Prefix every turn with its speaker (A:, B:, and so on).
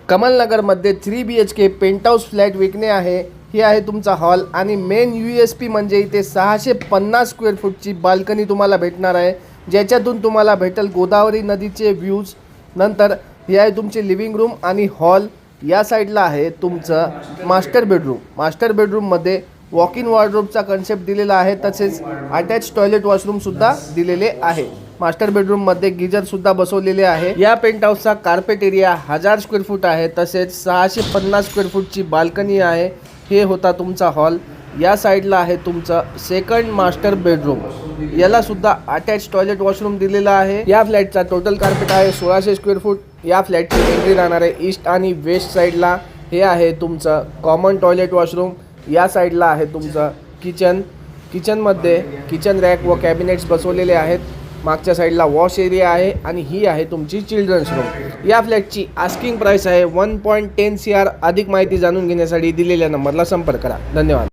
A: कमलनगरमध्ये 3 BHK paint house flat विकणे आहे। ही आहे तुमचा हॉल आणि मेन USP म्हणजे इथे 650 स्क्वेअर फूटची बाल्कनी तुम्हाला भेटणार आहे, ज्याच्यातून तुम्हाला भेटेल गोदावरी नदीचे व्ह्यूज। नंतर ही आहे तुमची लिव्हिंग रूम आणि हॉल। या साईडला आहे तुमचं मास्टर बेडरूम। मास्टर बेडरूममध्ये वॉक इन वॉर्डरोबचा कन्सेप्ट दिलेला आहे, तसेच अटॅच टॉयलेट वॉशरूम सुद्धा दिलेले आहे। मास्टर बेडरूम मध्ये गीजर सुद्धा बसवलेले आहे। या पेंट हाऊसचा कार्पेट एरिया 1000 स्क्वेअर फूट आहे, तसेच 650 स्क्वेअर फूटची बाल्कनी आहे। हे होता तुमचा हॉल। या साईडला आहे तुमचं सेकंड मास्टर बेडरूम, याला सुद्धा अटॅच टॉयलेट वॉशरूम दिलेला आहे। या फ्लॅटचा टोटल कार्पेट आहे 1600 स्क्वेअर फूट। या फ्लॅटची एंट्री राहणार आहे ईस्ट आणि वेस्ट साईडला। हे आहे तुमचं कॉमन टॉयलेट वॉशरूम। या साईडला आहे तुमचं किचन। किचनमध्ये किचन रॅक व कॅबिनेट्स बसवलेले आहेत। मागच्या साईडला वॉश एरिया आहे आणि ही आहे तुमची चिल्ड्रन्स रूम। या फ्लॅटची आस्किंग प्राइस आहे 1.10 CR। अधिक माहिती जाणून घेण्यासाठी दिलेल्या नंबरला संपर्क करा। धन्यवाद।